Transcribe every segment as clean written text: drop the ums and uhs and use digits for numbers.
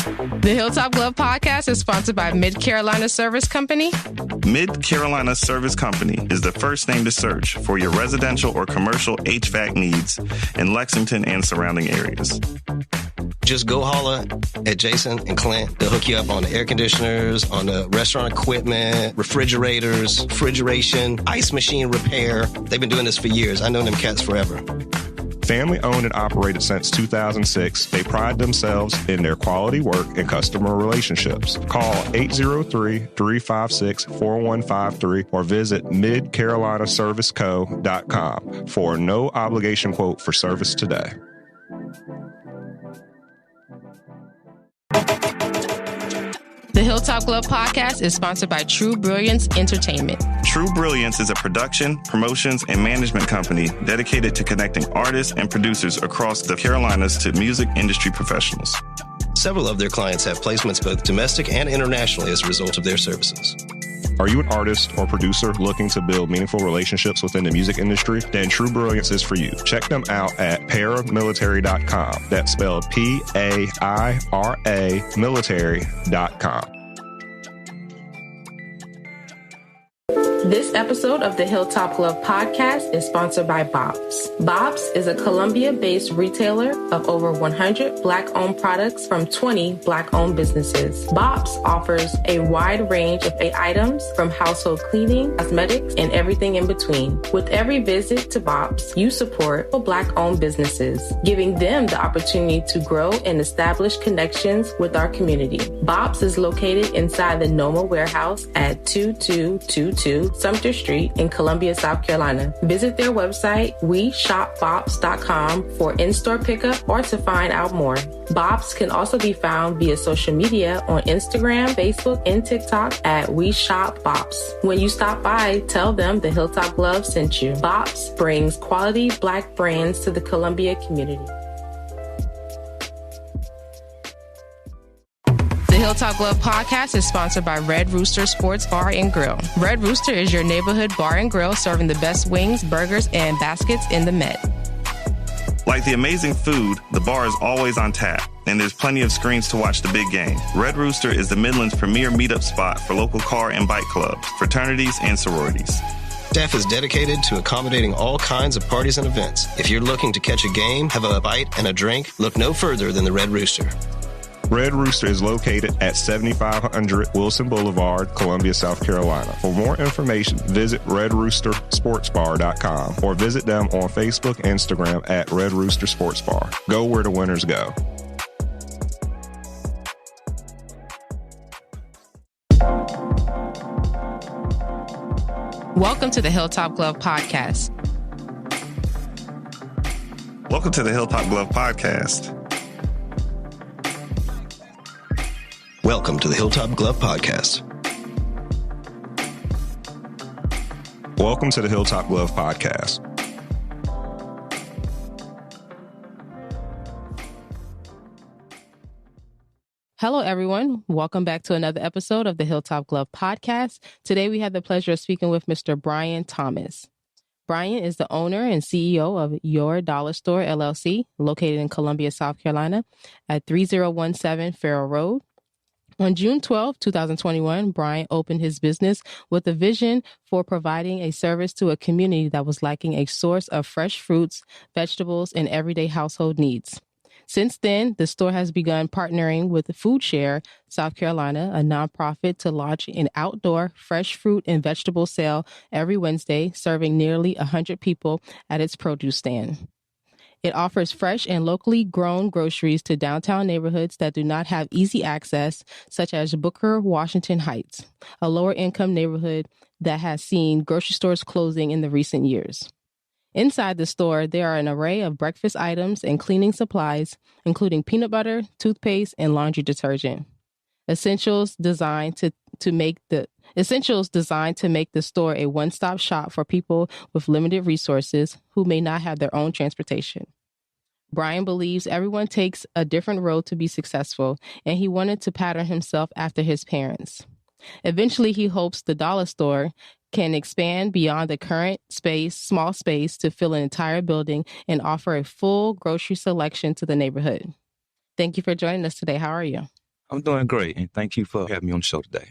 The Hilltop Glove Podcast is sponsored by Mid Carolina Service Company. Mid Carolina Service Company is the first name to search for your residential or commercial HVAC needs in Lexington and surrounding areas. Just go holler at Jason and Clint. They'll hook you up on the air conditioners, on the restaurant equipment, refrigerators, refrigeration, ice machine repair. They've been doing this for years. I know them cats forever. Family owned and operated since 2006, they pride themselves in their quality work and customer relationships. Call 803-356-4153 or visit midcarolinaserviceco.com for a no obligation quote for service today. The Hilltop Glove Podcast is sponsored by True Brilliance Entertainment. True Brilliance is a production, promotions, and management company dedicated to connecting artists and producers across the Carolinas to music industry professionals. Several of their clients have placements both domestic and internationally as a result of their services. Are you an artist or producer looking to build meaningful relationships within the music industry? Then True Brilliance is for you. Check them out at paramilitary.com. That's spelled P-A-I-R-A military.com. This episode of the Hilltop Glove Podcast is sponsored by Bob's. Bob's is a Columbia-based retailer of over 100 Black-owned products from 20 Black-owned businesses. Bob's offers a wide range of items from household cleaning, cosmetics, and everything in between. With every visit to Bob's, you support Black-owned businesses, giving them the opportunity to grow and establish connections with our community. Bob's is located inside the Noma warehouse at 2222 Sumter Street in Columbia, South Carolina. Visit their website, weshopbobs.com for in-store pickup or to find out more. Bob's can also be found via social media on Instagram, Facebook, and TikTok at weshopbobs. When you stop by, tell them the Hilltop Glove sent you. Bob's brings quality Black brands to the Columbia community. The Hilltop Glove Podcast is sponsored by Red Rooster Sports Bar and Grill. Red Rooster is your neighborhood bar and grill serving the best wings, burgers, and baskets in the Met. Like the amazing food, the bar is always on tap, and there's plenty of screens to watch the big game. Red Rooster is the Midland's premier meetup spot for local car and bike clubs, fraternities, and sororities. Staff is dedicated to accommodating all kinds of parties and events. If you're looking to catch a game, have a bite, and a drink, look no further than the Red Rooster. Red Rooster is located at 7500 Wilson Boulevard, Columbia, South Carolina. For more information, visit redroostersportsbar.com or visit them on Facebook, Instagram at Red Rooster Sports Bar. Go where the winners go. Welcome to the Hilltop Glove Podcast. Welcome to the Hilltop Glove Podcast. Welcome to the Hilltop Glove Podcast. Welcome to the Hilltop Glove Podcast. Hello, everyone. Welcome back to another episode of the Hilltop Glove Podcast. Today, we have the pleasure of speaking with Mr. Brian Thomas. Brian is the owner and CEO of Your Dollar Sto LLC, located in Columbia, South Carolina, at 3017 Farrell Road. On June 12, 2021, Brian opened his business with a vision for providing a service to a community that was lacking a source of fresh fruits, vegetables, and everyday household needs. Since then, the store has begun partnering with FoodShare, South Carolina, a nonprofit, to launch an outdoor fresh fruit and vegetable sale every Wednesday, serving nearly 100 people at its produce stand. It offers fresh and locally grown groceries to downtown neighborhoods that do not have easy access, such as Booker, Washington Heights, a lower-income neighborhood that has seen grocery stores closing in the recent years. Inside the store, there are an array of breakfast items and cleaning supplies, including peanut butter, toothpaste, and laundry detergent. Essentials designed to make the store a one-stop shop for people with limited resources who may not have their own transportation. Brian believes everyone takes a different road to be successful, and he wanted to pattern himself after his parents. Eventually, he hopes the dollar store can expand beyond the current small space to fill an entire building and offer a full grocery selection to the neighborhood. Thank you for joining us today. How are you? I'm doing great, and thank you for having me on the show today.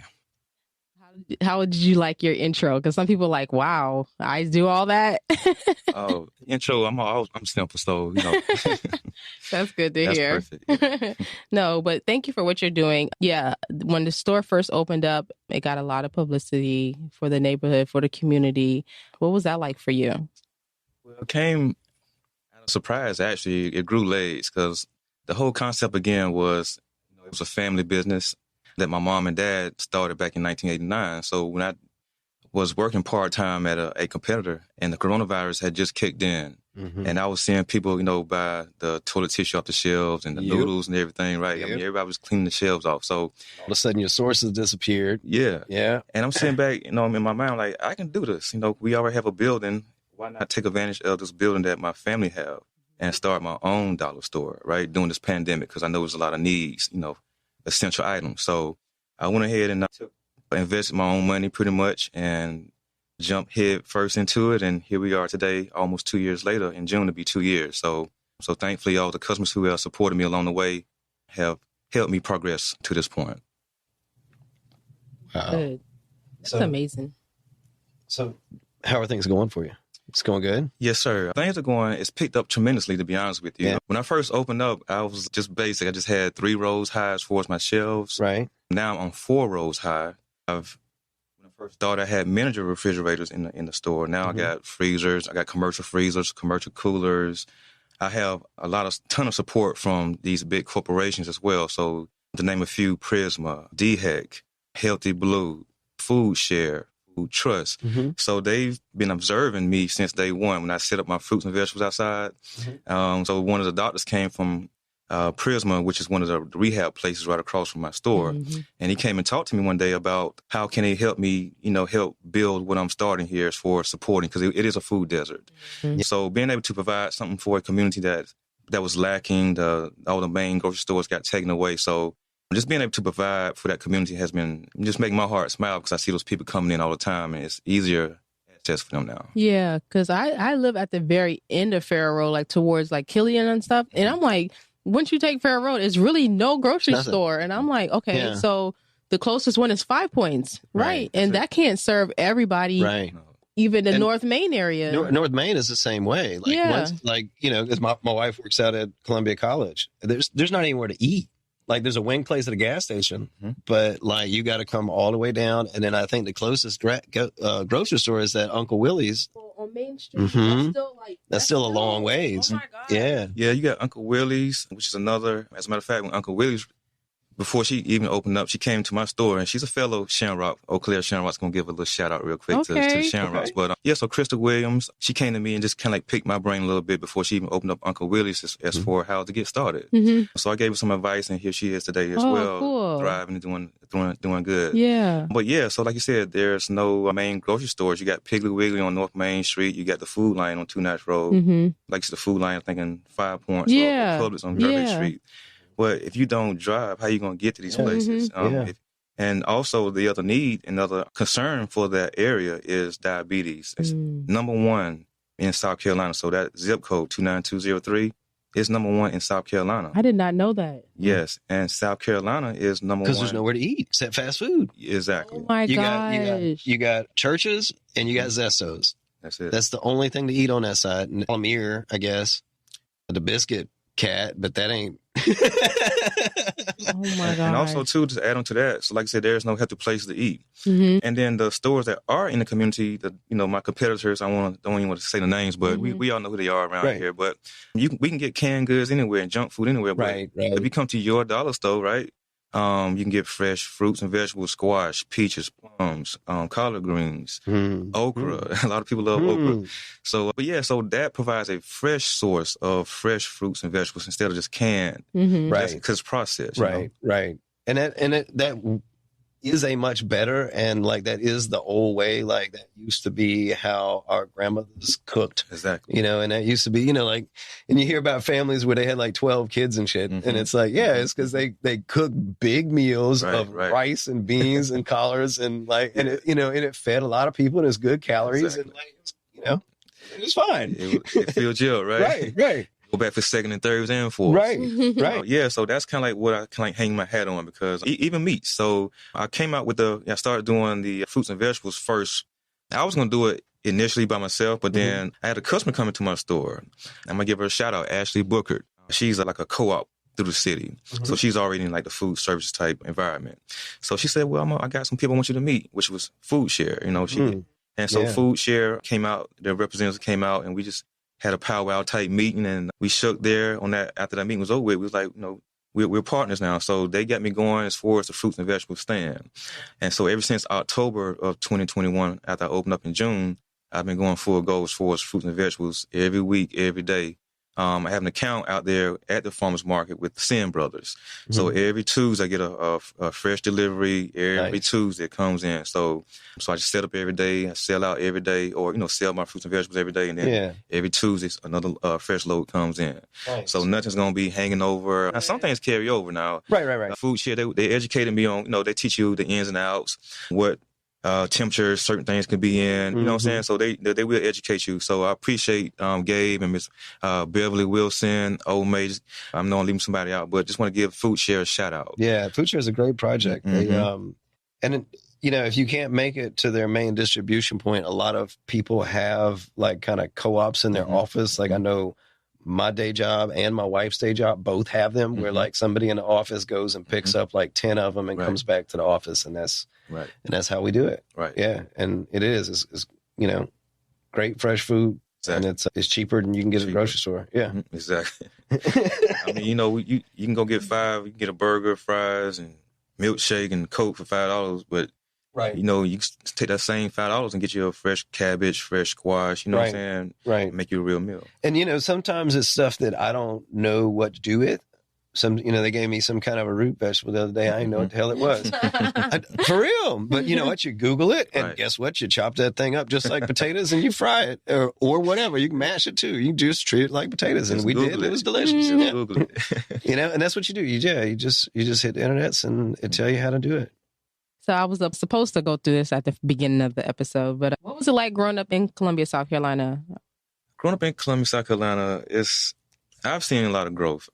How did you like your intro? Because some people are like, wow, I do all that. Oh, intro, I'm simple, so, That's good to that's hear. perfect. Yeah. No, but thank you for what you're doing. Yeah, when the store first opened up, it got a lot of publicity for the neighborhood, for the community. What was that like for you? Well, it came out of surprise, actually. It grew legs because the whole concept, again, was it was a family business that my mom and dad started back in 1989. So when I was working part-time at a competitor and the coronavirus had just kicked in, and I was seeing people, buy the toilet tissue off the shelves and the noodles and everything, right? I mean, everybody was cleaning the shelves off. So all of a sudden your sources disappeared. Yeah. Yeah. And I'm sitting back, in my mind, like, I can do this. We already have a building. Why not take advantage of this building that my family have and start my own dollar store, right, during this pandemic? Because I know there's a lot of needs, essential items. So I went ahead and invested my own money pretty much and jumped head first into it. And here we are today, almost 2 years later. In June, it'll be 2 years. So thankfully, all the customers who have supported me along the way have helped me progress to this point. Wow. Good. That's amazing. So how are things going for you? It's going good? Yes, sir. Things are going, it's picked up tremendously, to be honest with you. Yeah. When I first opened up, I was just basic. I just had 3 rows high as far as my shelves. Right. Now I'm on 4 rows high. When I first started, I had miniature refrigerators in the store. Now I got freezers. I got commercial freezers, commercial coolers. I have a ton of support from these big corporations as well. So to name a few, Prisma, DHEC, Healthy Blue, FoodShare, Food Trust. So they've been observing me since day one when I set up my fruits and vegetables outside. So one of the doctors came from Prisma, which is one of the rehab places right across from my store. And he came and talked to me one day about how can he help me, help build what I'm starting here as far as supporting, because it is a food desert. So being able to provide something for a community that was lacking, all the main grocery stores got taken away. So just being able to provide for that community has been just making my heart smile because I see those people coming in all the time and it's easier access for them now. Yeah, because I live at the very end of Farrow Road, like towards like Killian and stuff. And I'm like, once you take Farrow Road, it's really no grocery store. And I'm like, okay, so the closest one is 5 Points, right? And that can't serve everybody, right? Even the North Main area. North Main is the same way. Like, because my wife works out at Columbia College. There's not anywhere to eat. Like, there's a wing place at a gas station, but like you got to come all the way down. And then I think the closest grocery store is at Uncle Willie's. On Main Street. That's still a long ways. Oh my God. Yeah, you got Uncle Willie's, which is another. As a matter of fact, when Uncle Willie's, before she even opened up, she came to my store, and she's a fellow Shamrock. Eau Claire Shamrock's going to give a little shout out real quick to the Shamrocks. But so Crystal Williams, she came to me and just kind of like picked my brain a little bit before she even opened up Uncle Willie's as for how to get started. So I gave her some advice, and here she is today as well, cool. thriving and doing good. Yeah. But so like you said, there's no main grocery stores. You got Piggly Wiggly on North Main Street. You got the Food Line on Two Notch Road. Like the Food Line, I'm thinking 5 Points or Publix on Garbage Street. But if you don't drive, how are you going to get to these places? And also the other need, another concern for that area is diabetes. It's number 1 in South Carolina. So that zip code 29203 is number 1 in South Carolina. I did not know that. Yes. And South Carolina is number 1. Because there's nowhere to eat except fast food. Exactly. Oh my gosh. You got churches and you got Zestos. That's it. That's the only thing to eat on that side. And Palmyra, I guess, the Biscuit Cat, but that ain't. Oh my God. And also too, to add on to that, so like I said, there's no healthy place to eat. And then the stores that are in the community, my competitors, don't even want to say the names, but we all know who they are around here. But we can get canned goods anywhere and junk food anywhere. But if you come to your dollar store, right, you can get fresh fruits and vegetables, squash, peaches, plums, collard greens, okra. A lot of people love okra. So, so that provides a fresh source of fresh fruits and vegetables instead of just canned. Right. Because it's processed. Right. And that is a much better, and like that is the old way. Like that used to be how our grandmothers cooked. Exactly. And that used to be, and you hear about families where they had like 12 kids and shit. And it's like, it's because they cook big meals of rice and beans and collards and and it fed a lot of people and it's good calories and it was fine. It filled you up, right? Right. go back for second and thirds and fourths. Right. Yeah, so that's kind of like what I kind of like hang my hat on, because even meats. So I came out with I started doing the fruits and vegetables first. I was going to do it initially by myself, but then I had a customer come into my store. I'm going to give her a shout out, Ashley Bookert. She's like a co-op through the city. So she's already in like the food service type environment. So she said, well, I got some people I want you to meet, which was FoodShare, you know. And so FoodShare came out, the representatives came out, and we just had a powwow type meeting, and we shook there on that. After that meeting was over with, we was like, you know, we're partners now. So they got me going as far as the fruits and vegetables stand. And so ever since October of 2021, after I opened up in June, I've been going full go as far as fruits and vegetables every week, every day. I have an account out there at the farmer's market with the Sin Brothers. So every Tuesday I get a fresh delivery. Every Tuesday it comes in. So I just set up every day. I sell out every day, or, you know, sell my fruits and vegetables every day. And then every Tuesday another fresh load comes in. So nothing's going to be hanging over. Now, some things carry over now. Right. FoodShare, they educated me on, you know, they teach you the ins and outs, what temperatures certain things could be in, you know what I'm saying? So they will educate you. So I appreciate Gabe and Miss Beverly Wilson, Old Maid. I'm not leaving somebody out, but just want to give FoodShare a shout out. Yeah, FoodShare is a great project. They, you know, if you can't make it to their main distribution point, a lot of people have like kind of co-ops in their office. Like I know my day job and my wife's day job both have them, where like somebody in the office goes and picks up like 10 of them and comes back to the office, and that's how we do it. Yeah, and it's you know, great fresh food, and it's cheaper than you can get at the grocery store. Yeah, exactly. I mean, you know, you can go get $5, you can get a burger, fries, and milkshake and Coke for $5, but you know, you can take that same $5 and get you a fresh cabbage, fresh squash, you know what I'm saying? Make you a real meal. And, you know, sometimes it's stuff that I don't know what to do with. You know, they gave me some kind of a root vegetable the other day. I didn't know what the hell it was. For real. But you know what? You Google it, and guess what? You chop that thing up just like potatoes and you fry it, or whatever. You can mash it too. You just treat it like potatoes. And we did. It was delicious. Google it. You know, and that's what you do. You just hit the internets and it tell you how to do it. So I was supposed to go through this at the beginning of the episode, but what was it like growing up in Columbia, South Carolina? Growing up in Columbia, South Carolina, I've seen a lot of growth.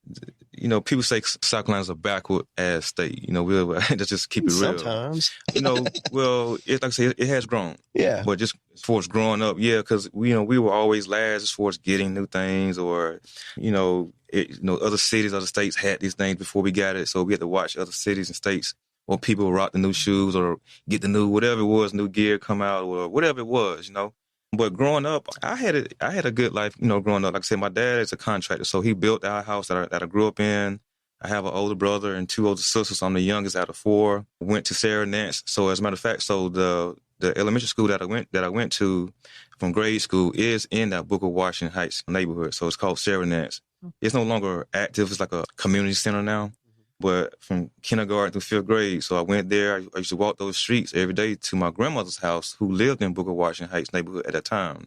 You know, people say South Carolina's a backward ass state. You know, we'll just keep it real. Sometimes. You know, well, it's like I say, it has grown. Yeah. But just as far as growing up, because we were always last as far as getting new things, or, other cities, other states had these things before we got it. So we had to watch other cities and states, or people rock the new shoes or get the new, whatever it was, new gear come out or whatever it was, you know. But growing up, I had a good life, you know, growing up. Like I said, my dad is a contractor, so he built our house that I grew up in. I have an older brother and 2 older sisters. I'm the youngest out of 4. Went to Sarah Nance. So as a matter of fact, so the elementary school that I went to from grade school is in that Booker Washington Heights neighborhood. So it's called Sarah Nance. It's no longer active. It's like a community center now. But from kindergarten through 5th grade, so I went there. I used to walk those streets every day to my grandmother's house, who lived in Booker Washington Heights neighborhood at that time.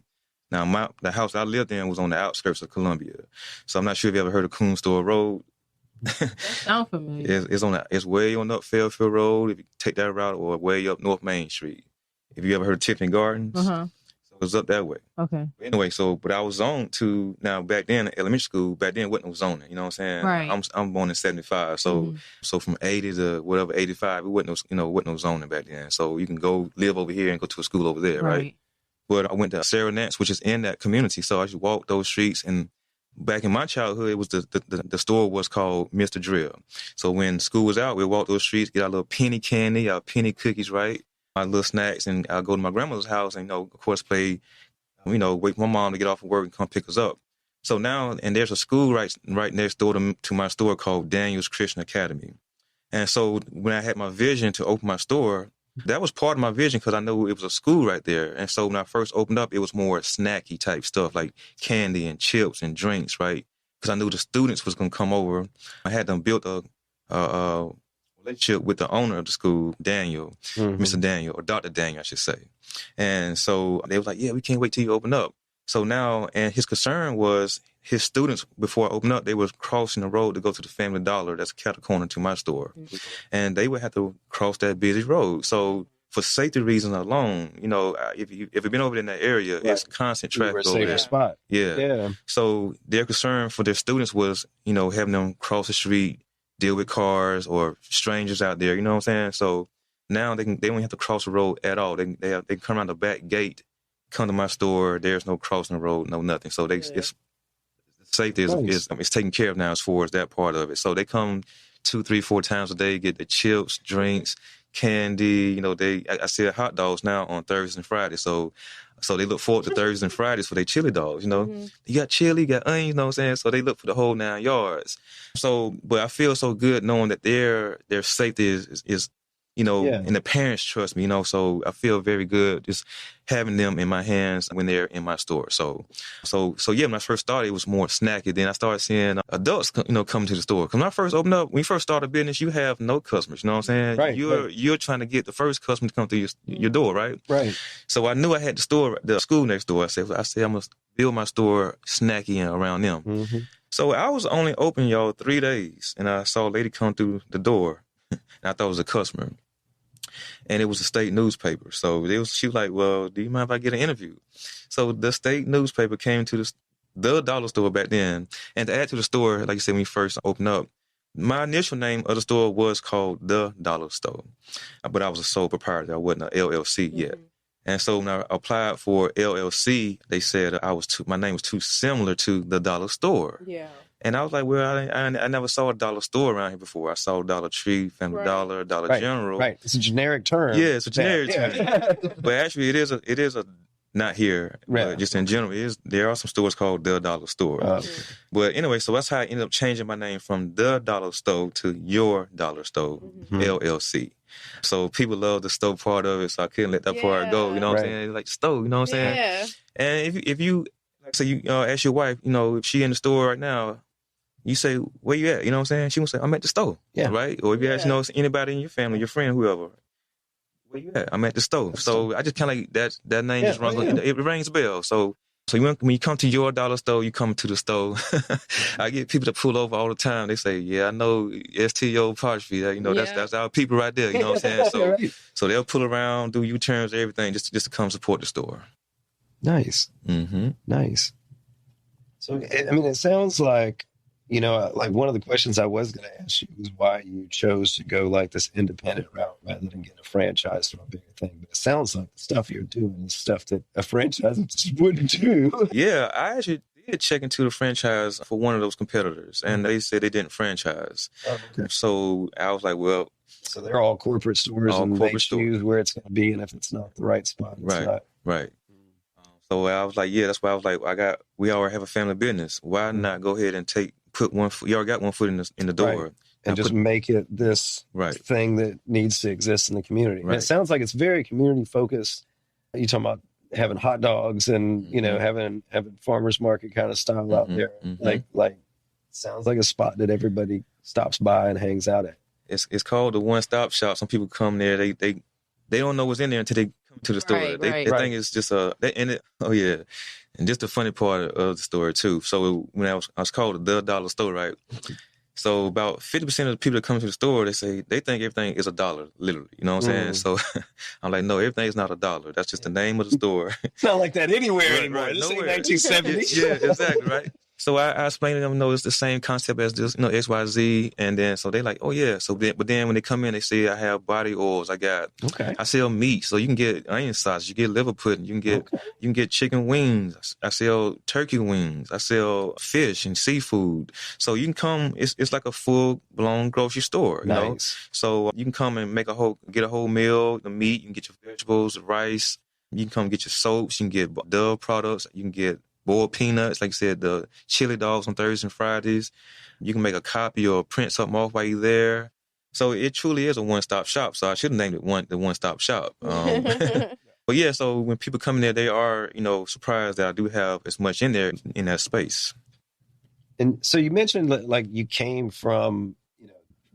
Now, the house I lived in was on the outskirts of Columbia. So I'm not sure if you ever heard of Coon Store Road. That sounds familiar. It's way on up Fairfield Road, if you take that route, or way up North Main Street. If you ever heard of Tiffany Gardens. It was up that way. Okay. Anyway, but I was zoned to, now back then, elementary school, back then wasn't no zoning, you know what I'm saying? Right. I'm born in 75, so from 80 to whatever, 85, it wasn't no zoning back then. So you can go live over here and go to a school over there, right? But I went to Sarah Nance, which is in that community, so I just walked those streets. And back in my childhood, it was the store was called Mr. Drill. So when school was out, we'd walk those streets, get our little penny candy, our penny cookies, right? My little snacks, and I'll go to my grandmother's house and, of course, play, wait for my mom to get off of work and come pick us up. So now, and there's a school right next door to my store called Daniel's Christian Academy. And so when I had my vision to open my store, that was part of my vision, because I knew it was a school right there. And so when I first opened up, it was more snacky type stuff, like candy and chips and drinks, right? Because I knew the students was going to come over. I had them built a relationship with the owner of the school, Daniel, Mr. Daniel, or Dr. Daniel, I should say. And so they was like, yeah, we can't wait till you open up. So now, and his concern was his students, before I opened up, they was crossing the road to go to the Family Dollar that's catty corner to my store. And they would have to cross that busy road. So for safety reasons alone, if you've been over in that area, it's constant traffic over there. Spot. Yeah. So their concern for their students was, having them cross the street, deal with cars or strangers out there. You know what I'm saying? So now they don't have to cross the road at all. They come around the back gate, come to my store. There's no crossing the road, no nothing. So safety is taken care of now as far as that part of it. So they come 2, 3, 4 times a day, get the chips, drinks, candy. I sell hot dogs now on Thursdays and Fridays. So they look forward to Thursdays and Fridays for their chili dogs. You got chili, you got onions. You know what I'm saying? So they look for the whole 9 yards. So, but I feel so good knowing that their safety is and the parents trust me, so I feel very good just having them in my hands when they're in my store. So when I first started, it was more snacky. Then I started seeing adults, come to the store. Because when I first opened up, when you first started a business, you have no customers, you know what I'm saying? Right, you're trying to get the first customer to come through your door, right? Right. So I knew I had the school next door. I said I'm going to build my store snacky around them. Mm-hmm. So I was only open, 3 days, and I saw a lady come through the door, and I thought it was a customer. And it was a state newspaper. So she was like, well, do you mind if I get an interview? So the state newspaper came to the Dollar Store back then. And to add to the store, like you said, when you first opened up, my initial name of the store was called the Dollar Sto. But I was a sole proprietor. I wasn't an LLC yet. And so when I applied for LLC, they said my name was too similar to the Dollar Store. Yeah. And I was like, well, I never saw a dollar store around here before. I saw Dollar Tree, Family Dollar, Dollar General. Right. It's a generic term. Yeah, it's a generic term. But actually, it is a not here, but just in general, there are some stores called the Dollar Store. But anyway, so that's how I ended up changing my name from the Dollar Sto to Your Dollar Sto LLC. So people love the Sto part of it, so I couldn't let that part go. You know what I'm saying? Like Sto, you know what I'm saying? Yeah. And if you so you ask your wife, if she in the store right now, you say, where you at? You know what I'm saying? She will say, I'm at the store. Yeah. Right? Or if you ask, anybody in your family, your friend, whoever, where you at? I'm at the store. So I just kind of like that name just runs, it rings a bell. So when you come to Your Dollar Store, you come to the store. I get people to pull over all the time. They say, yeah, I know STO apostrophe. That's our people right there. You know what I'm saying? So they'll pull around, do U-turns, everything, just to come support the store. Nice. Mm-hmm. Nice. So, it sounds like, like one of the questions I was going to ask you was why you chose to go like this independent route rather than get a franchise or a bigger thing. But it sounds like the stuff you're doing is stuff that a franchise just wouldn't do. Yeah, I actually did check into the franchise for one of those competitors, and they said they didn't franchise. Oh, okay. So I was like, well. So they're all corporate stores they choose where it's going to be, and if it's not the right spot, it's not. Right. So I was like, that's why I was like, we already have a family business. Why not go ahead and put one foot? You already got one foot in the door, right. And just make it this thing that needs to exist in the community. Right. And it sounds like it's very community focused. You talking about having hot dogs and having farmers market kind of style out there. Mm-hmm. Like sounds like a spot that everybody stops by and hangs out at. It's called the one stop shop. Some people come there, they don't know what's in there until they come to the store. They think it's just and just the funny part of the story too. So when I was called the Dollar Store, right? So about 50% of the people that come to the store, they think everything is $1, literally. You know what I'm saying? So I'm like, no, everything is not $1. That's just the name of the store. It's not like that anywhere anymore. This ain't 1970s. Yeah, exactly, right? So I explained to them, no, it's the same concept as this, XYZ. And then, so they like, oh yeah. But then when they come in, they say I have body oils. I sell meat. So you can get onion sausage, you get liver pudding, you can get chicken wings. I sell turkey wings. I sell fish and seafood. So you can come, it's like a full blown grocery store, you know? So you can come and get a whole meal, the meat, you can get your vegetables, the rice, you can come get your soaps, you can get Dove products, you can get boiled peanuts, like you said, the chili dogs on Thursdays and Fridays. You can make a copy or print something off while you're there. So it truly is a one-stop shop. So I should have named it the one-stop shop. But yeah, so when people come in there, they are, surprised that I do have as much in there in that space. And so you mentioned like you came from,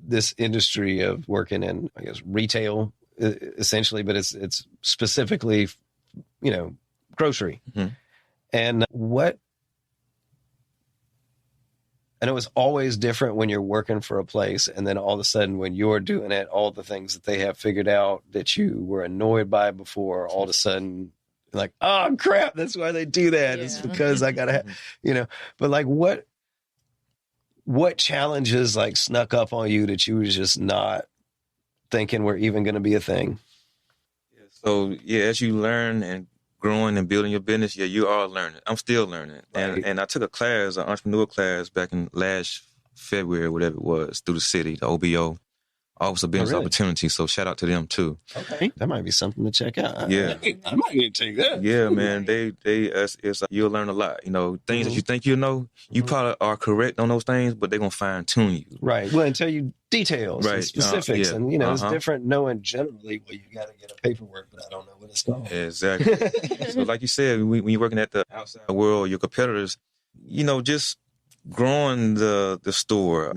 this industry of working in, I guess, retail essentially, but it's specifically, grocery. Mm-hmm. And And it was always different when you're working for a place. And then all of a sudden, when you're doing it, all the things that they have figured out that you were annoyed by before, all of a sudden, like, oh, crap, that's why they do that. Yeah. It's because I got to, but like what challenges like snuck up on you that you was just not thinking were even going to be a thing? So, as you learn and growing and building your business, you are learning. I'm still learning. Right. And I took a class, an entrepreneur class back in last February, whatever it was, through the city, the OBO, Office of Business Opportunity. So shout out to them too. Okay. That might be something to check out. Yeah. I might need to take that. Yeah, man. It's you'll learn a lot. Things that you think you know, you probably are correct on those things, but they're going to fine tune you. Right. Well, and tell you details and specifics. And, it's different knowing generally, well, you got to get a paperwork, but I don't know what it's called. Exactly. So like you said, when you're working at the outside world, your competitors, just growing the store,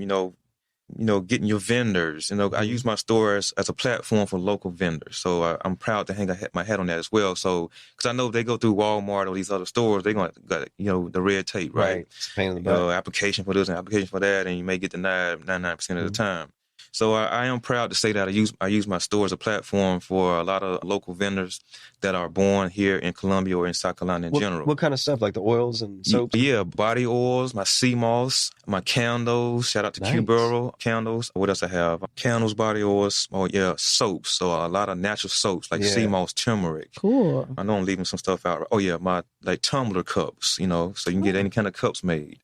getting your vendors. I use my store as a platform for local vendors. So I'm proud to hang my hat on that as well. So, because I know if they go through Walmart or these other stores, they're going to got, the red tape, right? It's a pain in the butt. Application for this and application for that, and you may get denied 99% of the time. So I am proud to say that I use my store as a platform for a lot of local vendors that are born here in Columbia or in South Carolina in general. What kind of stuff, like the oils and soaps? Yeah, body oils, my sea moss, my candles. Shout out to Q-Borough candles. What else I have? Candles, body oils. Oh yeah, soaps. So a lot of natural soaps like sea moss, turmeric. Cool. I know I'm leaving some stuff out. Oh yeah, my like tumbler cups. So you can get any kind of cups made.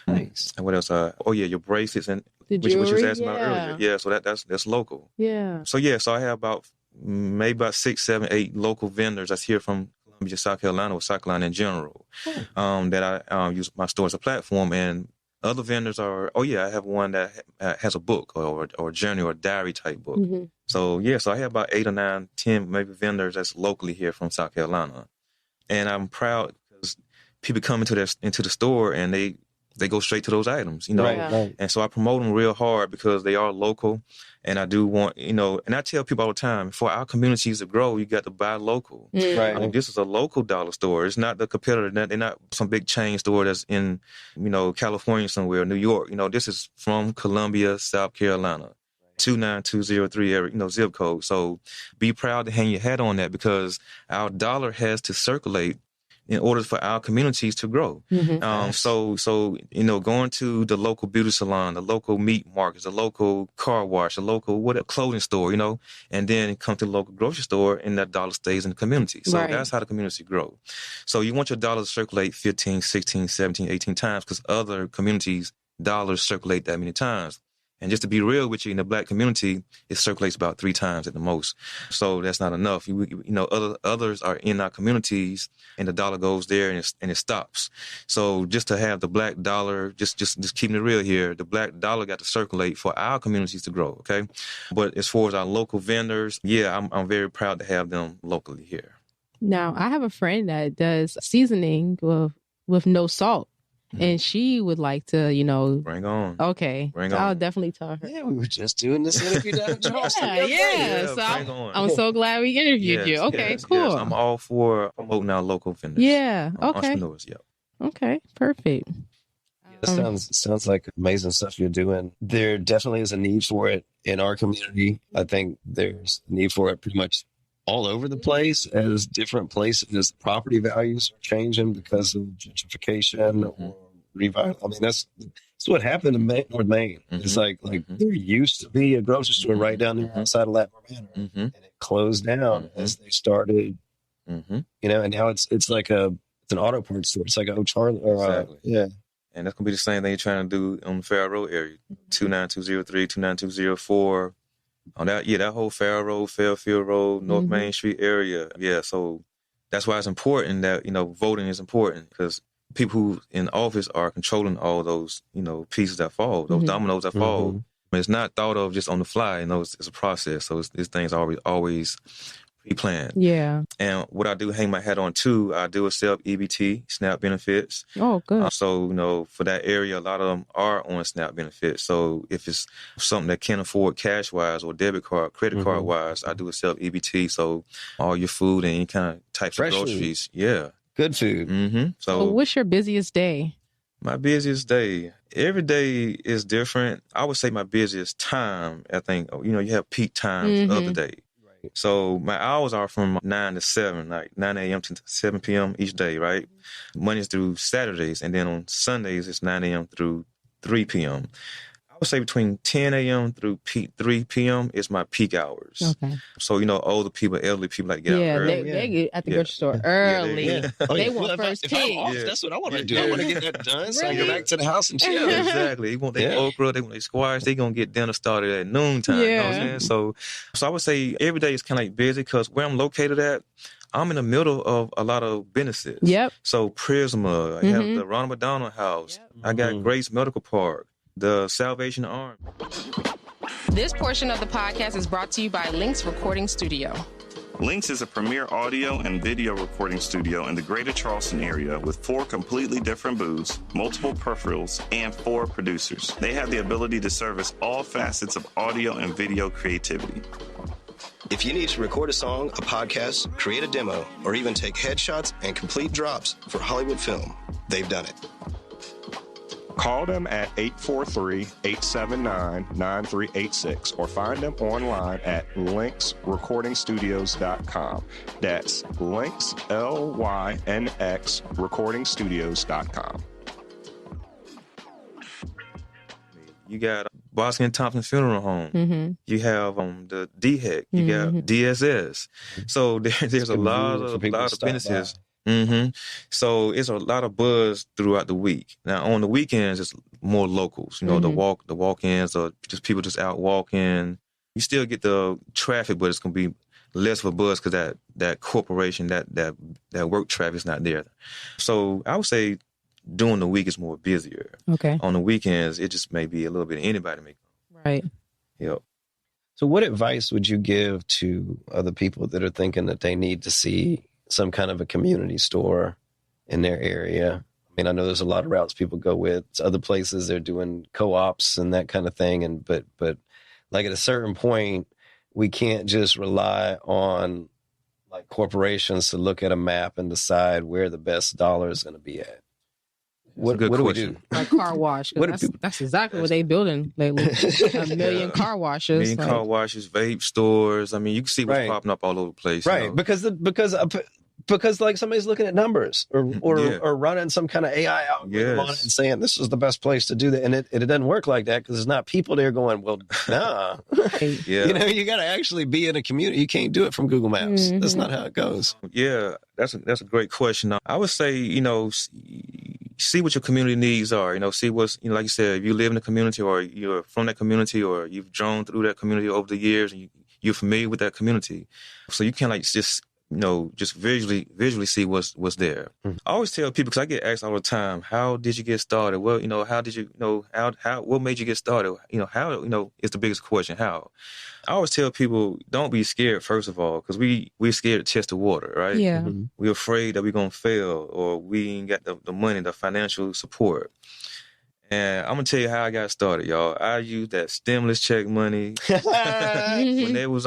Nice. And what else? Your bracelets and the which you was jewelry, asking about earlier. Yeah, so that's local. Yeah. So so I have maybe about 6, 7, 8 local vendors that's here from Columbia, South Carolina, or South Carolina in general. That I use my store as a platform. And other vendors are, I have one that has a book or a journey or a diary type book. Mm-hmm. So I have about 8 or 9, 10 maybe vendors that's locally here from South Carolina. And I'm proud because people come into the store and they go straight to those items, Right. And so I promote them real hard because they are local. And I do want, and I tell people all the time, for our communities to grow, you got to buy local. Right. I mean, this is a local dollar store. It's not the competitor. They're not some big chain store that's in, California somewhere, New York. This is from Columbia, South Carolina, 29203 area, zip code. So be proud to hang your hat on that because our dollar has to circulate in order for our communities to grow. Mm-hmm. So going to the local beauty salon, the local meat markets, the local car wash, the local clothing store, and then come to the local grocery store and that dollar stays in the community. So that's how the community grows. So you want your dollars to circulate 15, 16, 17, 18 times because other communities' dollars circulate that many times. And just to be real with you, in the Black community, it circulates about 3 times at the most. So that's not enough. Others are in our communities, and the dollar goes there and it stops. So just to have the Black dollar, just keeping it real here, the Black dollar got to circulate for our communities to grow. Okay, but as far as our local vendors, I'm very proud to have them locally here. Now I have a friend that does seasoning with no salt. And she would like to, Bring on. Okay. Bring on. I'll definitely tell her. Yeah, we were just doing this interview down in Charleston. So I'm so glad we interviewed you. Okay, cool. Yes. I'm all for promoting our local vendors. Yeah. Okay. Entrepreneurs. Yeah. Okay. Perfect. That sounds like amazing stuff you're doing. There definitely is a need for it in our community. I think there's a need for it pretty much all over the place as different places. Property values are changing because of gentrification or revival. I mean, that's what happened in North Maine. It's like there used to be a grocery store right down there outside of Latimer Manor, and it closed down as they started. And now it's like it's an auto parts store. It's like a Charlie or exactly. And that's gonna be the same thing you're trying to do on the Farrell Road area, 29203, 29204. On that whole Farrell Road, Fairfield Road, North Main Street area. Yeah, so that's why it's important that, voting is important because people who in office are controlling all those, pieces that fall, those dominoes that fall. It's not thought of just on the fly, it's a process. So these things are always pre-planned. Yeah. And what I do hang my hat on too, I do accept EBT, SNAP benefits. Oh, good. So, for that area, a lot of them are on SNAP benefits. So if it's something that can't afford cash-wise or debit card, credit card-wise, I do accept EBT. So all your food and any kind of types Fresh of groceries. Food. Yeah. Good food. So what's your busiest day? My busiest day. Every day is different. I would say my busiest time, I think, you have peak times of the day. Right. So my hours are from 9 to 7, like 9 a.m. to 7 p.m. each day, right? Mondays through Saturdays. And then on Sundays, it's 9 a.m. through 3 p.m. I would say between 10 a.m. through 3 p.m. is my peak hours. Okay. So, older people, elderly people like to get out early. They get at the grocery store early. They want first pick. That's what I want to do. I want to get that done so I can go back to the house and chill. Exactly. They want their okra, they want their squash. They're going to get dinner started at noontime. You know what I'm saying? So I would say every day is kind of like busy because where I'm located at, I'm in the middle of a lot of businesses. Yep. So Prisma, I have the Ronald McDonald House. Yep. I got Grace Medical Park, the Salvation Army. This portion of the podcast is brought to you by Lynx Recording Studio. Lynx is a premier audio and video recording studio in the greater Charleston area with 4 completely different booths, multiple peripherals, and 4 producers. They have the ability to service all facets of audio and video creativity. If you need to record a song, a podcast, create a demo, or even take headshots and complete drops for Hollywood film, they've done it. Call them at 843-879-9386 or find them online at lynxrecordingstudios.com. That's Lynx, Lynx, recordingstudios.com. You got Boston and Thompson Funeral Home. Mm-hmm. You have the DHEC. You got DSS. So there's a lot of businesses. Mm-hmm. So it's a lot of buzz throughout the week. Now on the weekends, it's more locals. The walk-ins, or just people just out walking. You still get the traffic, but it's gonna be less of a buzz because that corporation, that work traffic is not there. So I would say during the week is more busier. Okay. On the weekends, it just may be a little bit of anybody make. Right. Yep. So what advice would you give to other people that are thinking that they need to see some kind of a community store in their area? I mean, I know there's a lot of routes people go with. Other places they're doing co-ops and that kind of thing. But like at a certain point, we can't just rely on like corporations to look at a map and decide where the best dollar is going to be at. What do we do? Like car wash. That's exactly what they building lately. A million car washes. Car washes, vape stores. I mean, you can see what's popping up all over the place. Right. Because like somebody's looking at numbers or running some kind of AI algorithm on it and saying this is the best place to do that. And it doesn't work like that because there's not people there going, well, nah. You got to actually be in a community. You can't do it from Google Maps. Mm-hmm. That's not how it goes. Yeah, that's a great question. I would say, see what your community needs are. See what's, like you said, if you live in the community or you're from that community or you've drawn through that community over the years and you're familiar with that community. So you can just visually see what's there. Mm-hmm. I always tell people, because I get asked all the time, how did you get started? Well, how did you, what made you get started? How, is the biggest question, how? I always tell people, don't be scared, first of all, because we're scared to test the water, right? Yeah. Mm-hmm. We're afraid that we're going to fail or we ain't got the money, the financial support. And I'm going to tell you how I got started, y'all. I used that stimulus check money. When they was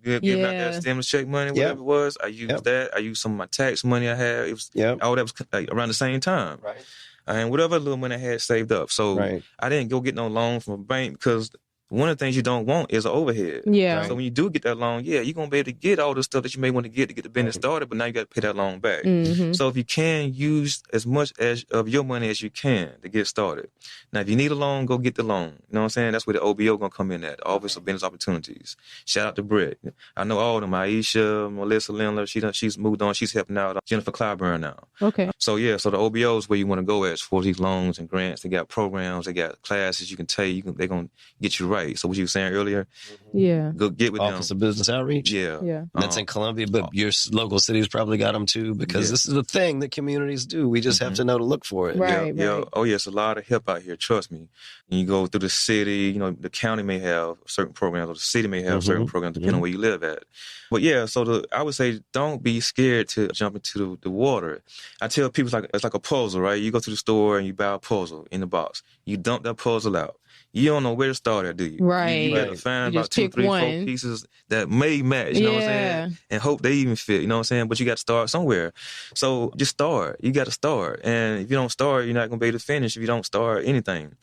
giving out that stimulus check money, whatever it was, I used that. I used some of my tax money I had. It was all that was around the same time. Right. And whatever little money I had saved up. So I didn't go get no loan from a bank because one of the things you don't want is an overhead. Yeah. Right. So when you do get that loan, you're going to be able to get all the stuff that you may want to get the business started, but now you got to pay that loan back. Mm-hmm. So if you can, use as much of your money as you can to get started. Now, if you need a loan, go get the loan. You know what I'm saying? That's where the OBO going to come in at, Office of Business Opportunities. Shout out to Brett. I know all of them. Aisha, Melissa Lindler, she's moved on. She's helping out Jennifer Clyburn now. Okay. So so the OBO is where you want to go at for these loans and grants. They got programs. They got classes you can take. They're going to get you right. So what you were saying earlier, go get with Office of Business Outreach. Yeah. That's in Columbia, but your local city's probably got them too, because this is the thing that communities do. We just have to know to look for it. Right. Oh, it's a lot of help out here. Trust me. And you go through the city, the county may have certain programs, or the city may have certain programs, depending on where you live at. But I would say don't be scared to jump into the water. I tell people it's like a puzzle, right? You go to the store and you buy a puzzle in the box. You dump that puzzle out. you don't know where to start at, do you? Right. You got to find You about just 2, pick 3, 4 one. pieces that may match, you know what I'm saying? And hope they even fit, you know what I'm saying? But you got to start somewhere. So just start. You got to start. And if you don't start, you're not going to be able to finish if you don't start anything.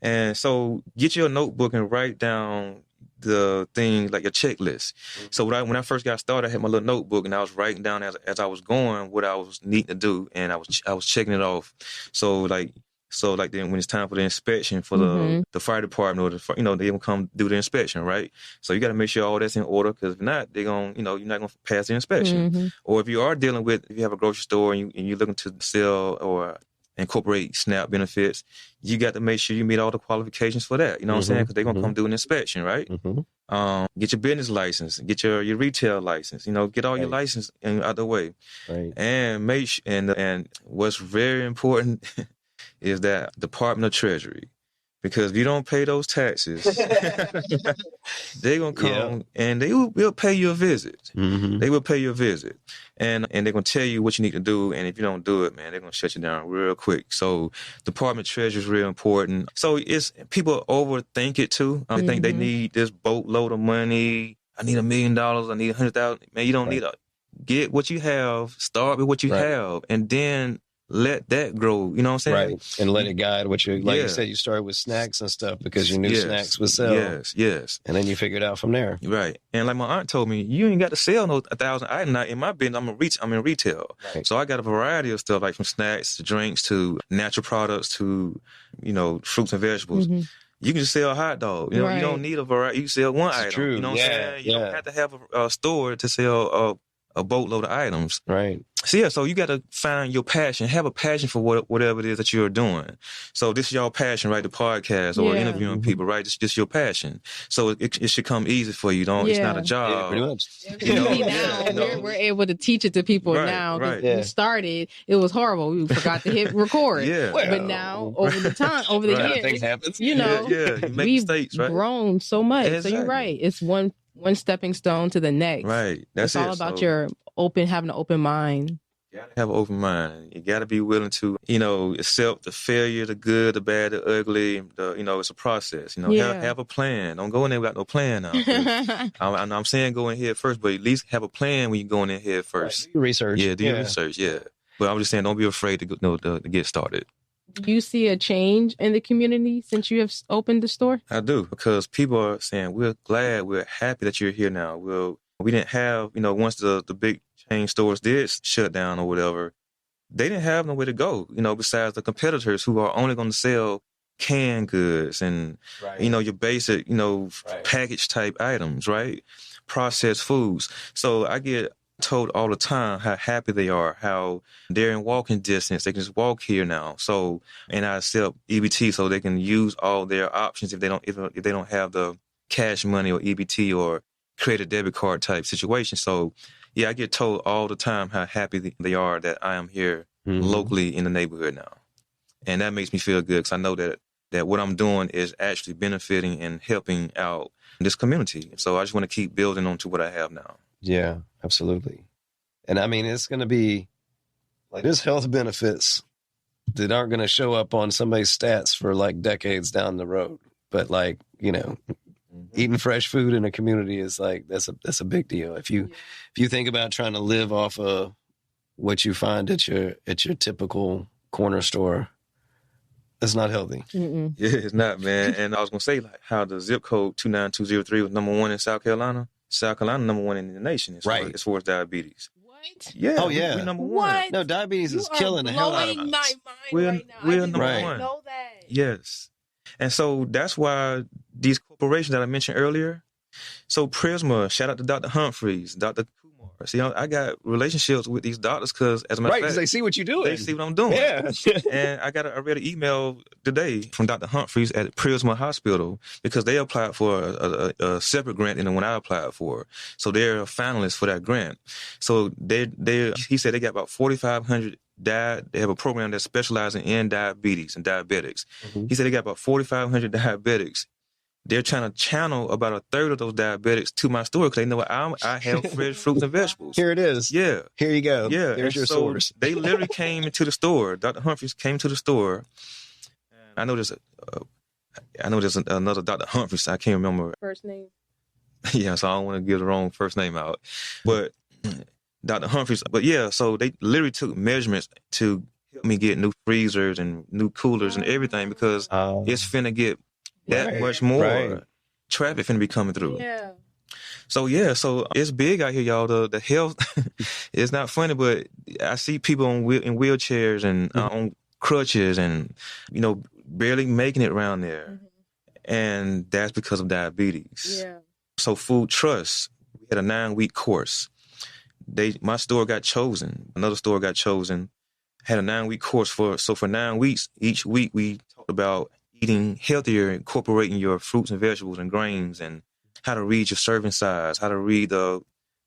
And so get your notebook and write down the thing, like your checklist. So when I first got started, I had my little notebook and I was writing down as I was going what I was needing to do, and I was checking it off. So then when it's time for the inspection for the fire department or they will come do the inspection, right? So you got to make sure all that's in order, because if not, they're going you're not going to pass the inspection. Or if you are dealing with, if you have a grocery store and you're looking to sell or incorporate SNAP benefits, you got to make sure you meet all the qualifications for that. You know what I'm saying? Because they're going to come do an inspection, right? Get your business license, get your retail license, get all your license out of the way. Right. And and what's very important is that Department of Treasury. Because if you don't pay those taxes, they're going to come and they will pay you a visit. They will pay you a visit. And they're going to tell you what you need to do. And if you don't do it, man, they're going to shut you down real quick. So Department of Treasury is real important. So people overthink it too. They think they need this boatload of money. I need $1 million. I need 100,000. Man, you don't need get what you have, start with what you have, and then let that grow, you know what I'm saying? Right. And let it guide what you said, you started with snacks and stuff because you knew snacks would sell. Yes. And then you figured out from there. Right. And like my aunt told me, you ain't got to sell no 1,000 items. Now, in my business, I'm in retail. Right. So I got a variety of stuff, like from snacks to drinks to natural products to, fruits and vegetables. You can just sell a hot dog. You don't need a variety. You can sell one item. True. You know what I'm saying? You don't have to have a store to sell a boatload of items. Right. So you got to find your passion, have a passion for whatever it is that you're doing. So this is your passion, right? The podcast or interviewing people, right? It's just your passion. So it should come easy for you. It's not a job. Yeah, pretty much. Now we're able to teach it to people now. Right. We started, it was horrible. We forgot to hit record. But now over the years, things happen. You make mistakes, right? Grown so much. Exactly. So you're right. It's one stepping stone to the next. Right. It's all about your having an open mind. You gotta have an open mind. You gotta be willing to, accept the failure, the good, the bad, the ugly. It's a process. Have a plan. Don't go in there without no plan now. I'm saying go in here first, but at least have a plan when you go in here first. Right. Do your research. Do your research. Yeah. But I'm just saying, don't be afraid to get started. Do you see a change in the community since you have opened the store? I do, because people are saying, we're glad, we're happy that you're here now. We didn't have, once the big chain stores did shut down or whatever, they didn't have nowhere to go, besides the competitors who are only going to sell canned goods and, your basic, package type items, right? Processed foods. So I get told all the time how happy they are, how they're in walking distance. They can just walk here now. So, and I accept EBT so they can use all their options if they don't have the cash money or EBT or credit debit card type situation. So, I get told all the time how happy they are that I am here locally in the neighborhood now. And that makes me feel good, because I know that what I'm doing is actually benefiting and helping out this community. So I just want to keep building on to what I have now. Yeah, absolutely. And I mean, it's going to be like, there's health benefits that aren't going to show up on somebody's stats for like decades down the road. But like, eating fresh food in a community is like, that's a big deal. If you think about trying to live off of what you find at your typical corner store, it's not healthy. Mm-mm. Yeah, it's not, man. And I was going to say, like, how the zip code 29203 was number 1 in South Carolina. South Carolina number 1 in the nation as far as diabetes. What? Yeah. Oh, yeah. We're number 1. What? No, diabetes is killing the hell out of us. My mind We're right now. number I didn't 1. know that. Yes. And so that's why these corporations that I mentioned earlier, so Prisma, shout out to Dr. Humphreys, Dr. Kumar. See, I got relationships with these doctors because, as a matter of fact, because they see what you're doing. They see what I'm doing. Yeah. And I read an email today from Dr. Humphreys at Prisma Hospital, because they applied for a separate grant than the one I applied for. So they're a finalist for that grant. So he said they got about 4,500 they have a program that specializes in diabetes and diabetics. He said they got about 4,500 diabetics. They're trying to channel about a third of those diabetics to my store, because they know I have fresh fruits and vegetables. Here it is. Yeah. Here you go. Yeah. There's your so source. They literally came into the store. Dr. Humphreys came to the store. And I know there's I know there's another Dr. Humphreys. I can't remember first name. Yeah, so I don't want to give the wrong first name out. But Dr. Humphreys, but yeah, so they literally took measurements to help me get new freezers and new coolers and everything because it's finna get that much more traffic finna be coming through. Yeah. So so it's big out here, y'all. The health, it's not funny, but I see people in wheelchairs and on crutches and, barely making it around there. Mm-hmm. And that's because of diabetes. Yeah. So Food Trust, we had a 9-week course. My store got chosen. Another store got chosen. Had a 9-week course for 9 weeks. Each week we talked about eating healthier, incorporating your fruits and vegetables and grains, and how to read your serving size, how to read the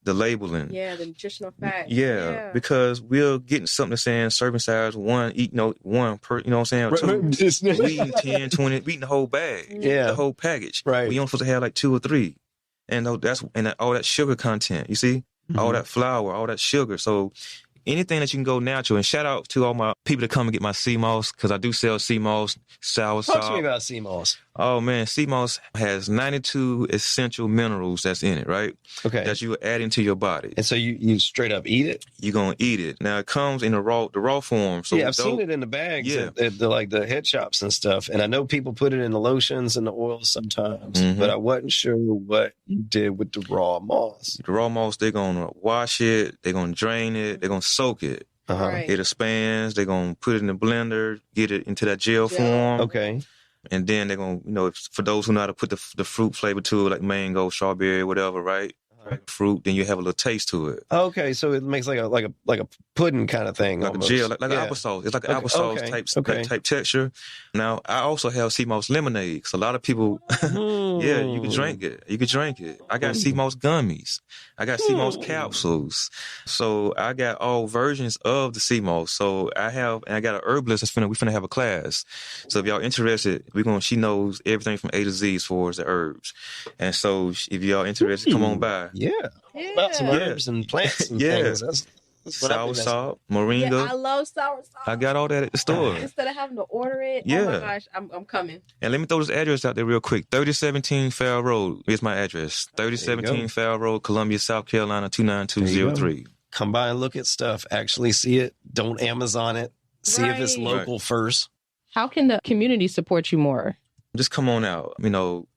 labeling. Yeah, the nutritional facts. Yeah, because we're getting something saying serving size 1, eat one per, you know what I'm saying? 2, we eating 10, 20, we eating the whole bag, the whole package. Right. We only supposed to have like 2 or 3. And all that sugar content, you see? Mm-hmm. All that flour, all that sugar. So anything that you can go natural. And shout out to all my people that come and get my sea moss, because I do sell sea moss, sour salt. Talk to me about sea moss. Oh, man. Sea moss has 92 essential minerals that's in it, right? Okay. That you add into your body. And so you straight up eat it? You're going to eat it. Now, it comes in the raw form. So I've seen it in the bags at the head shops and stuff. And I know people put it in the lotions and the oils sometimes, but I wasn't sure what you did with the raw moss. The raw moss, they're going to wash it. They're going to drain it. They're going to soak it. Right. It expands. They're going to put it in the blender, get it into that gel form. Okay. And then they're going to, for those who know how to put the fruit flavor to it, like mango, strawberry, whatever, right? Fruit, then you have a little taste to it. Okay, so it makes like a pudding kind of thing, like almost. A gel, like applesauce. It's like an applesauce type texture. Now I also have sea moss lemonade because a lot of people, you can drink it. You can drink it. I got sea moss gummies. I got sea moss capsules. So I got all versions of the sea moss. So I got an herbalist that's we finna have a class. So if y'all interested, she knows everything from A to Z as far as the herbs. And so if y'all interested, come on by. Yeah. About some herbs and plants and things. That's sour salt, moringa. Yeah, I love sour salt. I got all that at the store. Instead of having to order it, oh my gosh, I'm coming. And let me throw this address out there real quick. 3017 Farrell Road is my address. 3017 Farrell Road, Columbia, South Carolina, 29203. Come by and look at stuff. Actually see it. Don't Amazon it. See if it's local first. How can the community support you more? Just come on out.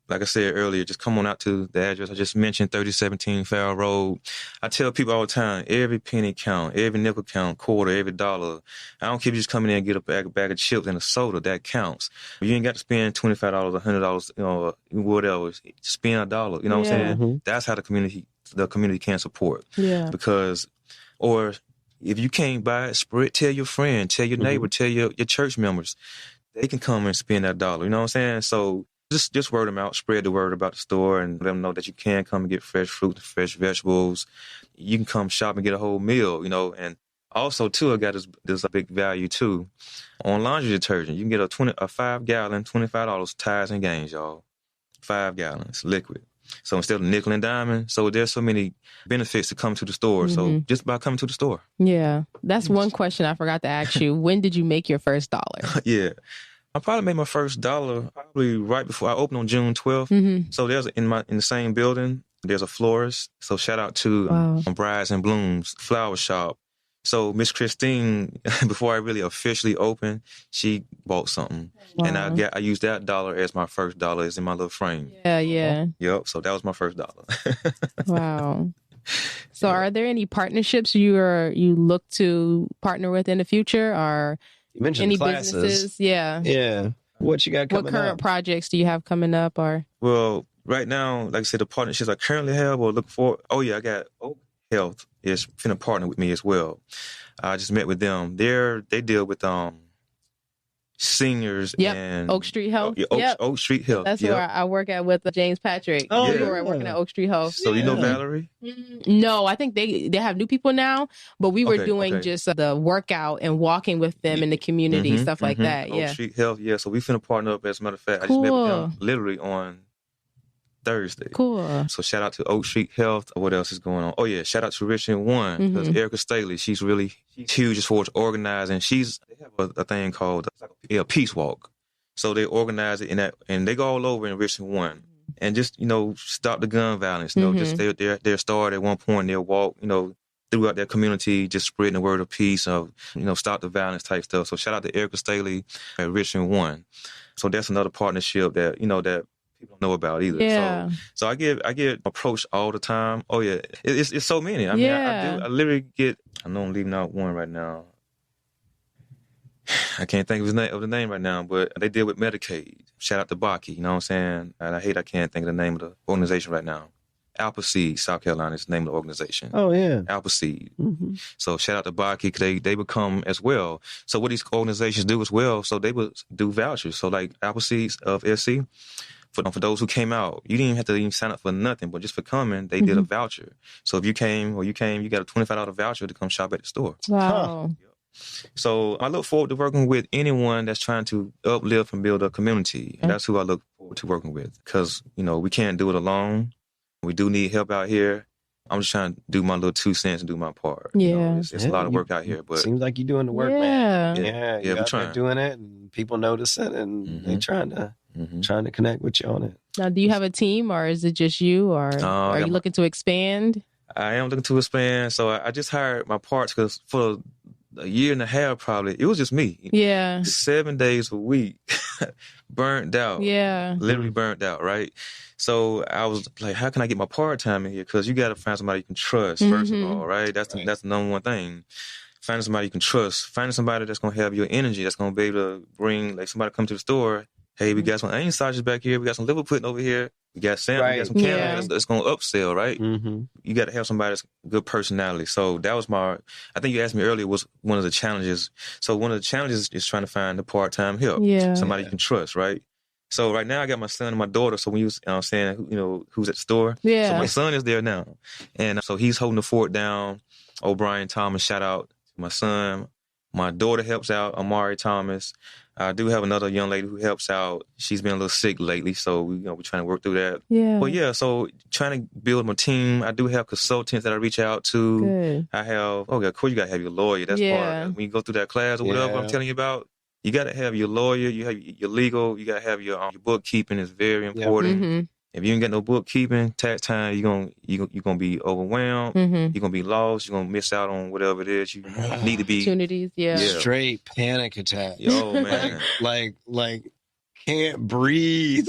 Like I said earlier, just come on out to the address I just mentioned, 3017 Farrell Road. I tell people all the time, every penny count, every nickel count, quarter, every dollar. I don't care if you just come in there and get a bag of chips and a soda, that counts. You ain't got to spend $25, $100, whatever. Spend $1, you know what I'm saying? Mm-hmm. That's how the community can support. Yeah. Because, or if you can't buy it, tell your friend, tell your neighbor, tell your church members. They can come and spend that $1, you know what I'm saying? So just word them out, spread the word about the store and let them know that you can come and get fresh fruit and fresh vegetables. You can come shop and get a whole meal, and also too, I got this big value too on laundry detergent. You can get a 5-gallon, $25 Ties and Gains, y'all. 5 gallons, liquid. So instead of nickel and diamond, so there's so many benefits to come to the store. So just by coming to the store. Yeah. That's one question I forgot to ask you. When did you make your first $1? Yeah. I probably made my first $1 probably right before I opened on June 12th. Mm-hmm. So there's in the same building, there's a florist. So shout out to Brides and Blooms Flower Shop. So Miss Christine, before I really officially opened, she bought something. Wow. And I used that $1 as my first $1. It's in my little frame. Yeah. Yep. So that was my first $1. Wow. So are there any partnerships you look to partner with in the future, or you mentioned any classes. Businesses? Yeah. What you got coming up? What current projects do you have coming up? Or well, right now, like I said, the partnerships I currently have or look for. Oh yeah, I got Oak Health is finna partner with me as well. I just met with them. They deal with seniors and Oak Street Health. Oak Street Health. That's where I work at with James Patrick. Oh, we were working at Oak Street Health. So you know Valerie? No, I think they have new people now, but we were doing just the workout and walking with them in the community, stuff like that. Oak Street Health, So we finna partner up. As a matter of fact, I just met with them literally on Thursday. Cool. So shout out to Oak Street Health. What else is going on? Oh yeah, shout out to Richard One because Erica Staley, she's huge as far as organizing. They have a thing called Peace Walk. So they organize it in that, and they go all over in Richmond 1. And just, stop the gun violence. Just they're started at one point. They'll walk, throughout their community, just spreading the word of peace of, stop the violence type stuff. So shout out to Erica Staley at Richmond 1. So that's another partnership that, that people don't know about either. Yeah. So I get approached all the time. Oh yeah, it's so many. I mean, I literally get. I know I'm leaving out one right now. I can't think of the name right now, but they deal with Medicaid. Shout out to Baki, you know what I'm saying? And I can't think of the name of the organization right now. Appleseed, South Carolina is the name of the organization. Oh, yeah. Appleseed. Mm-hmm. So shout out to Baki, because they become as well. So what these organizations do as well, so they would do vouchers. So like Appleseed of SC, for those who came out, you didn't even have to even sign up for nothing, but just for coming, they did a voucher. So if you came, you got a $25 voucher to come shop at the store. Wow. Huh. So I look forward to working with anyone that's trying to uplift and build a community. And that's who I look forward to working with, because, we can't do it alone. We do need help out here. I'm just trying to do my little 2 cents and do my part. Yeah. It's a lot of work out here, but seems like you're doing the work, man. Yeah, we're trying. Doing it, and people notice it, and they're trying to connect with you on it. Now, do you have a team, or is it just you, or are you looking to expand? I am looking to expand. So I just hired my parts, because for a year and a half, probably, it was just me. Yeah. 7 days a week, burnt out. Yeah. Literally burnt out, right? So I was like, how can I get my part-time in here? Because you got to find somebody you can trust, first of all, right? That's the number one thing. Finding somebody you can trust. Finding somebody that's going to have your energy, that's going to be able to bring, like, somebody come to the store. Hey, we got some onion sausages back here. We got some liver pudding over here. We got salmon. We got some canned that's going to upsell, right? Mm-hmm. You got to have somebody that's good personality. So that was I think you asked me earlier, was one of the challenges. So one of the challenges is trying to find the part-time help. Yeah. Somebody you can trust, right? So right now I got my son and my daughter. So when you was saying, who's at the store? Yeah. So my son is there now. And so he's holding the fort down. O'Brien Thomas, shout out to my son. My daughter helps out, Amari Thomas. I do have another young lady who helps out. She's been a little sick lately, so we're trying to work through that. Yeah. But yeah, so trying to build my team. I do have consultants that I reach out to. Good. I have, of course you got to have your lawyer. That's part of it. When you go through that class or whatever I'm telling you about, you got to have your lawyer, you have your legal, you got to have your bookkeeping is very important. Mm-hmm. If you ain't got no bookkeeping, tax time, you're gonna be overwhelmed. Mm-hmm. You're gonna be lost. You're gonna miss out on whatever it is you need to be. Opportunities, yeah. Straight panic attack. Yo, man. like can't breathe.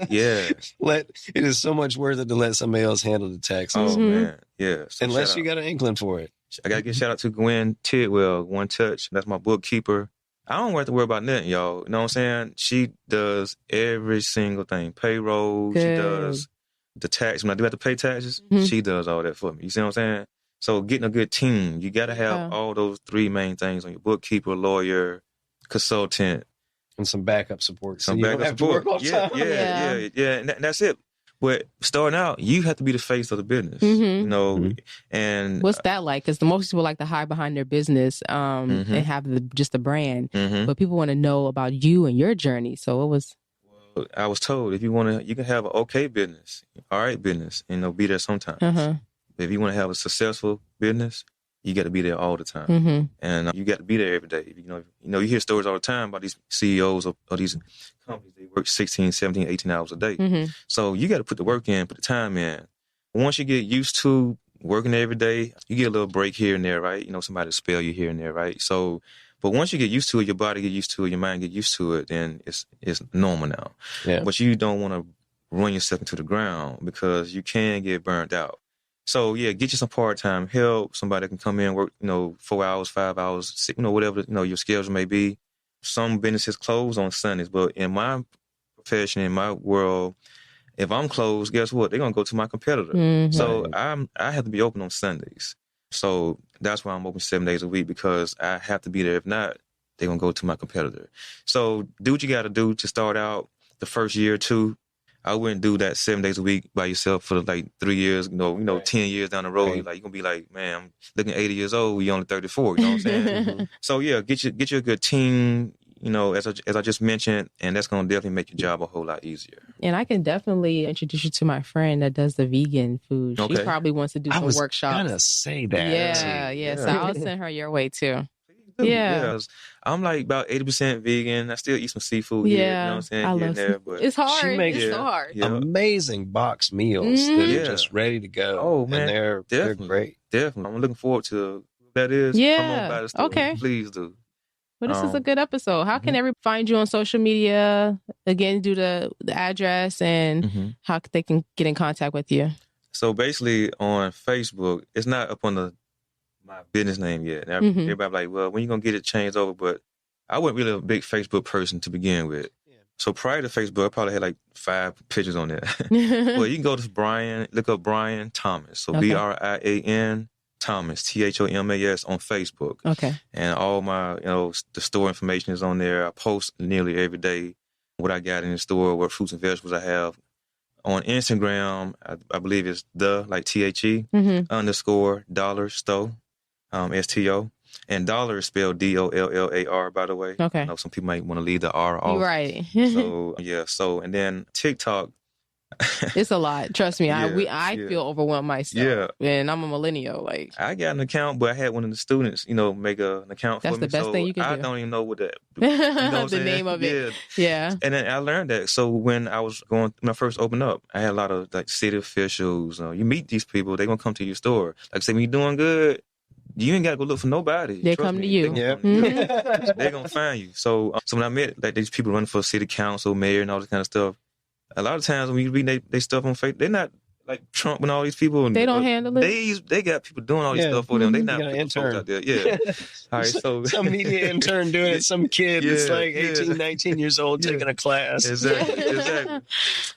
Yeah. It is so much worth it to let somebody else handle the taxes. Oh man, yeah. So unless you got an inkling for it. I gotta give shout out to Gwen Tidwell, One Touch. That's my bookkeeper. I don't have to worry about nothing, y'all. You know what I'm saying? She does every single thing. Payroll, she does the tax. When I do have to pay taxes, she does all that for me. You see what I'm saying? So getting a good team, you got to have all those 3 main things on your bookkeeper, lawyer, consultant. And some backup support. Some backup support. Yeah. And that's it. But starting out, you have to be the face of the business, and what's that like? Because most people like to hide behind their business and have just the brand, but people want to know about you and your journey. So it was. Well, I was told if you want to, you can have an okay business, all right business, and be there sometimes. But if you want to have a successful business, you got to be there all the time, and you got to be there every day. You hear stories all the time about these CEOs of these companies. They work 16, 17, 18 hours a day. So you got to put the work in, put the time in. Once you get used to working every day, you get a little break here and there, right? Somebody to spell you here and there, right? So, but once you get used to it, your body get used to it, your mind get used to it, then it's normal now. Yeah. But you don't want to run yourself into the ground because you can get burnt out. So yeah, get you some part-time help. Somebody that can come in and work, 4 hours, 5 hours, 6, whatever, your schedule may be. Some businesses close on Sundays, but in my profession, in my world, if I'm closed, guess what? They're going to go to my competitor. So I have to be open on Sundays. So that's why I'm open 7 days a week, because I have to be there. If not, they're going to go to my competitor. So do what you got to do to start out the first year or two. I wouldn't do that 7 days a week by yourself for like 3 years, 10 years down the road. You're going to be like, man, I'm looking 80 years old. You're only 34. You know what I'm saying? So yeah, get you a good team, as I just mentioned, and that's going to definitely make your job a whole lot easier. And I can definitely introduce you to my friend that does the vegan food. She probably wants to do some workshops. I was going to say that. Yeah. So I'll send her your way too. Yeah. I'm like about 80% vegan. I still eat some seafood here. You know what I'm saying? I Here love and there, but She it's hard. makes It's so hard. amazing box meals that are just ready to go. Oh, man. And they're great. Definitely. I'm looking forward to what that is. Yeah. Come on by the store. Okay. Please do. Well, this is a good episode. How can everyone find you on social media? Again, do the address and how they can get in contact with you. So basically on Facebook, it's not up on my business name yet. Everybody like, well, when you going to get it changed over? But I wasn't really a big Facebook person to begin with. Yeah. So prior to Facebook, I probably had like 5 pictures on there. Well, you can go to Brian, look up Brian Thomas. So Brian Thomas, Thomas on Facebook. Okay. And all my, the store information is on there. I post nearly every day what I got in the store, what fruits and vegetables I have. On Instagram, I believe it's __ Dollar Sto, STO. And dollar is spelled DOLLAR, by the way. Okay. I know some people might want to leave the R off. Right. And then TikTok. It's a lot. Trust me. I feel overwhelmed myself. Yeah. And I'm a millennial. Like, I got an account, but I had one of the students, make an account for me. That's the best thing you can do. I don't even know what that, the name of it. Yeah. And then I learned that. So when I when I first opened up, I had a lot of like city officials. You meet these people, they're going to come to your store. Like, say, when you're doing good, you ain't got to go look for nobody. They come to you. They're going to find you. So when I met like these people running for city council, mayor, and all this kind of stuff, a lot of times when you read they stuff on Facebook, they're not like Trump and all these people. They don't handle it. They got people doing all this stuff for them. They not intern out there. Yeah. All right. So some media intern doing it. Some kid that's like 18, 19 years old taking a class. Exactly.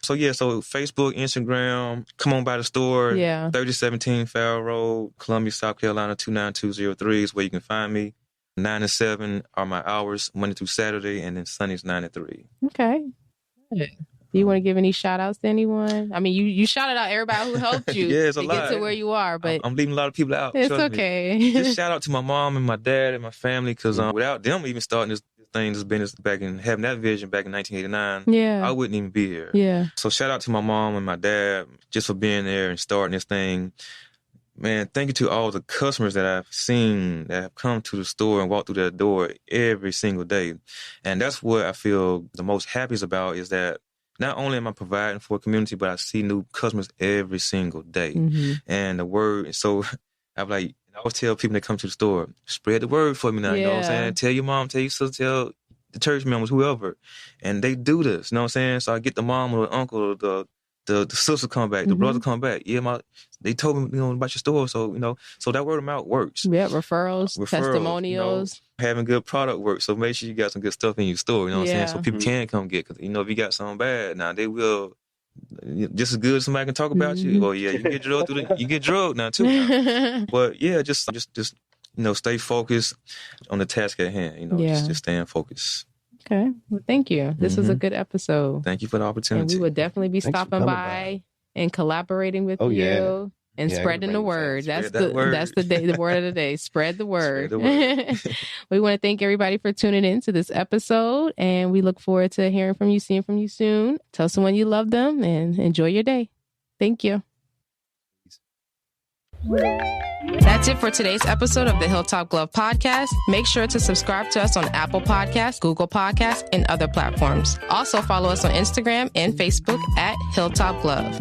So Facebook, Instagram, come on by the store. Yeah. 3017 Farrell Road, Columbia, South Carolina 29203 is where you can find me. 9 to 7 are my hours, Monday through Saturday, and then Sundays 9 to 3. Okay. Good. Do you want to give any shout outs to anyone? I mean, you shouted out everybody who helped you to get to where you are, but I'm leaving a lot of people out. It's okay. Just shout out to my mom and my dad and my family, because without them even starting this business back in, having that vision back in 1989, I wouldn't even be here. Yeah. So shout out to my mom and my dad just for being there and starting this thing. Man, thank you to all the customers that I've seen that have come to the store and walked through that door every single day. And that's what I feel the most happiest about, is that not only am I providing for a community, but I see new customers every single day. And the word, so I always tell people that come to the store, spread the word for me now, you know what I'm saying? Tell your mom, tell your sister, tell the church members, whoever. And they do this, you know what I'm saying? So I get the mom or the uncle or the sister come back, the brother come back. Yeah, they told me, about your store. So, so that word of mouth works. Yeah, referrals, testimonials. Having good product works. So make sure you got some good stuff in your store, you know what I'm saying? So people can come get, because, if you got something bad, now they will, just as good as somebody can talk about you. Well, yeah, you get drugged you get drugged now too. Now. But yeah, just stay focused on the task at hand, just staying focused. Okay. Well, thank you. This was a good episode. Thank you for the opportunity. And we would definitely be stopping by and collaborating with you and spreading the word. That's the word of the day. Spread the word. We want to thank everybody for tuning in to this episode, and we look forward to hearing from you, seeing from you soon. Tell someone you love them, and enjoy your day. Thank you. That's it for today's episode of the Hilltop Glove Podcast. Make sure to subscribe to us on Apple Podcasts, Google Podcasts, and other platforms. Also follow us on Instagram and Facebook at Hilltop Glove.